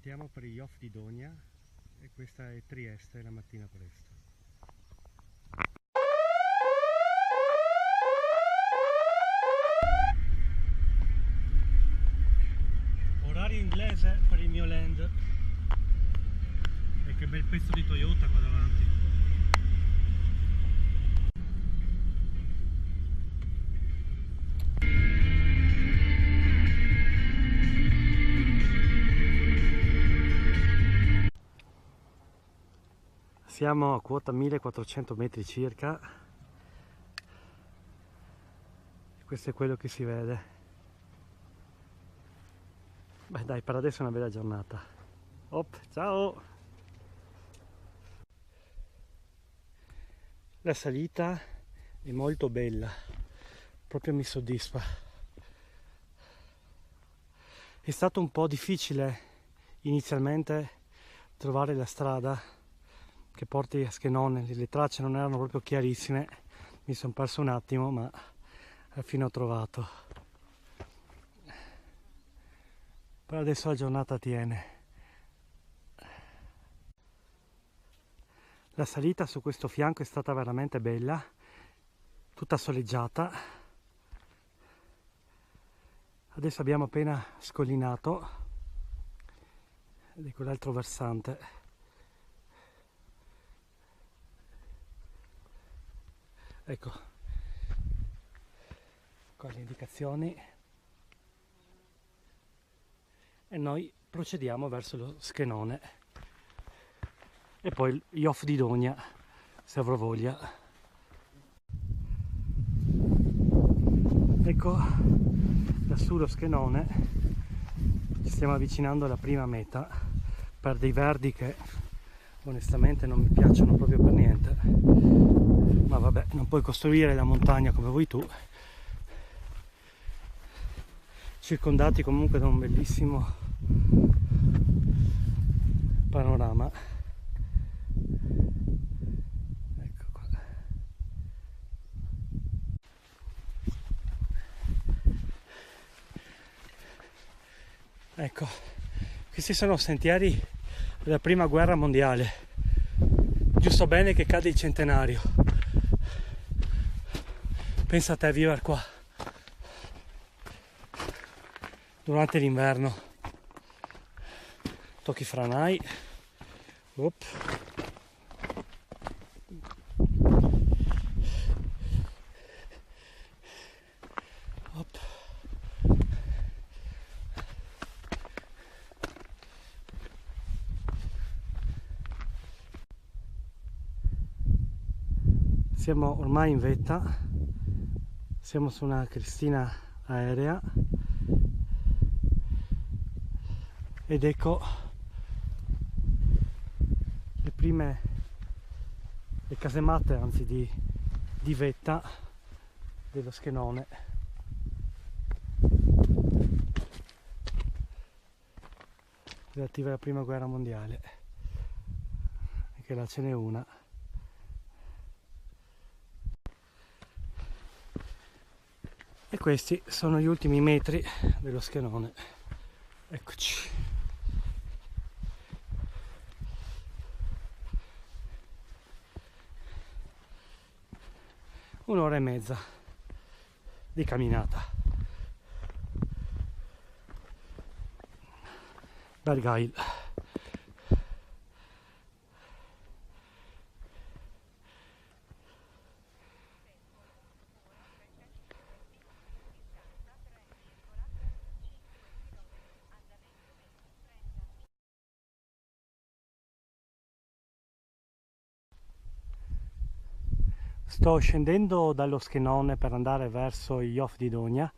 Partiamo per gli off di Donia e questa è Trieste la mattina presto. Orario inglese per il mio Land. E che bel pezzo di Toyota qua davanti. Siamo a quota 1400 metri circa. Questo è quello che si vede. Beh dai, per adesso è una bella giornata. Ciao! La salita è molto bella, proprio mi soddisfa. È stato un po' difficile inizialmente trovare la strada che porti a Schenone, le tracce non erano proprio chiarissime, mi sono perso un attimo, ma alla fine ho trovato. Per adesso la giornata tiene. La salita su questo fianco è stata veramente bella, tutta soleggiata. Adesso abbiamo appena scollinato ed ecco l'altro versante. Ecco qua le indicazioni e noi procediamo verso lo Schenone e poi gli off di Donia se avrò voglia. Ecco lassù lo Schenone, ci stiamo avvicinando alla prima meta per dei verdi che onestamente non mi piacciono proprio per niente, ma vabbè, non puoi costruire la montagna come vuoi tu, circondati comunque da un bellissimo panorama. Ecco qua. Ecco, questi sono sentieri della prima guerra mondiale, giusto bene che cade il centenario. Pensa a te a vivere qua durante l'inverno, tocchi franai. Siamo ormai in vetta, siamo su una cristina aerea ed ecco le casematte anzi di vetta dello Schenone. Relative alla prima guerra mondiale, e che là ce n'è una. E questi sono gli ultimi metri dello Schenone. Eccoci. Un'ora e mezza di camminata. Berghail. Sto scendendo dallo Schenone per andare verso gli off di Donia.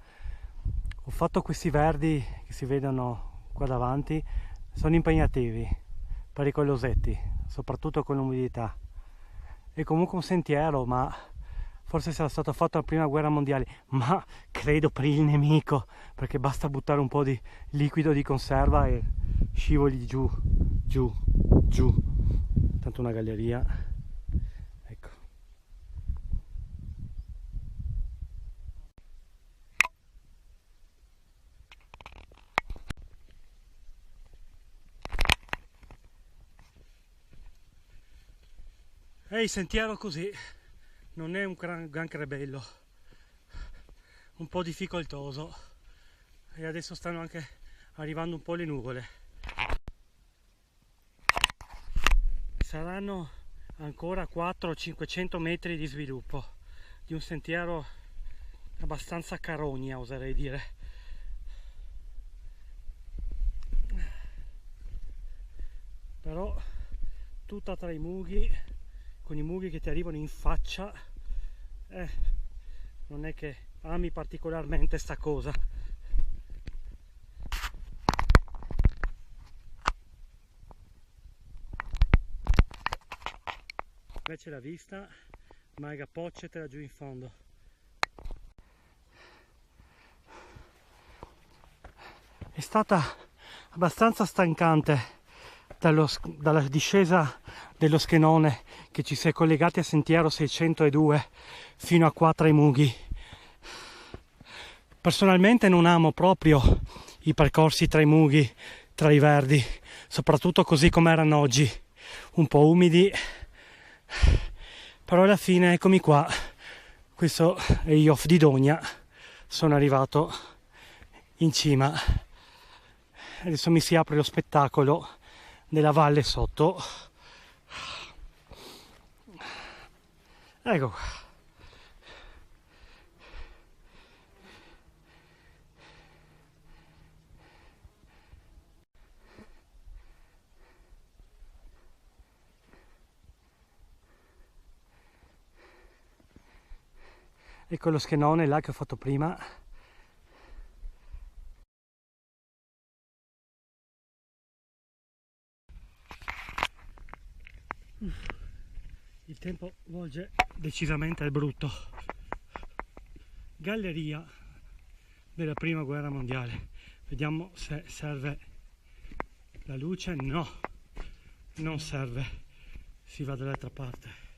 Ho fatto questi verdi che si vedono qua davanti, sono impegnativi, pericolosetti, soprattutto con l'umidità. È comunque un sentiero, ma forse sarà stato fatto alla prima guerra mondiale, ma credo per il nemico, perché basta buttare un po' di liquido di conserva e scivoli giù, giù, giù. Tanto una galleria. E il sentiero così non è un granché bello, un po' difficoltoso, e adesso stanno anche arrivando un po' le nuvole. Saranno ancora 400-500 metri di sviluppo di un sentiero abbastanza carogna, oserei dire. Però tutta tra i mughi, con i mughi che ti arrivano in faccia, non è che ami particolarmente sta cosa. Invece la vista, mega Poccete laggiù in fondo. È stata abbastanza stancante dalla discesa dello Schenone, che ci si è collegati a sentiero 602 fino a qua tra i mughi. Personalmente non amo proprio i percorsi tra i mughi, tra i verdi, soprattutto così come erano oggi, un po' umidi, però alla fine eccomi qua. Questo è Yoff di Dogna, sono arrivato in cima, adesso mi si apre lo spettacolo della valle sotto. Ecco qua. Ecco lo Schenone là che ho fatto prima. Il tempo volge decisamente al brutto. Galleria della prima guerra mondiale. Vediamo se serve la luce. No, non serve. Si va dall'altra parte.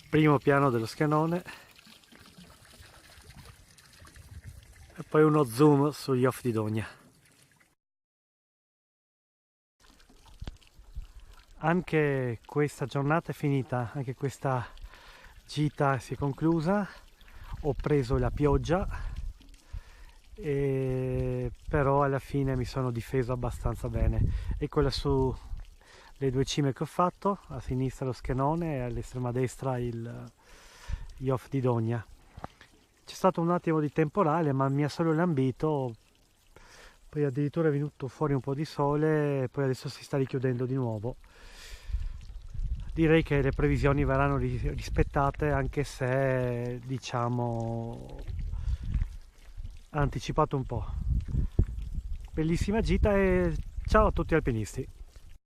Primo piano dello Schenone e poi uno zoom sugli Yoff di Dogna. Anche questa giornata è finita, anche questa gita si è conclusa. Ho preso la pioggia, però alla fine mi sono difeso abbastanza bene. Ecco lassù le due cime che ho fatto, a sinistra lo Schenone e all'estrema destra il Yoff di Dogna. C'è stato un attimo di temporale, ma mi ha solo lambito, poi addirittura è venuto fuori un po' di sole e poi adesso si sta richiudendo di nuovo. Direi che le previsioni verranno rispettate, anche se diciamo ha anticipato un po'. Bellissima gita e ciao a tutti alpinisti!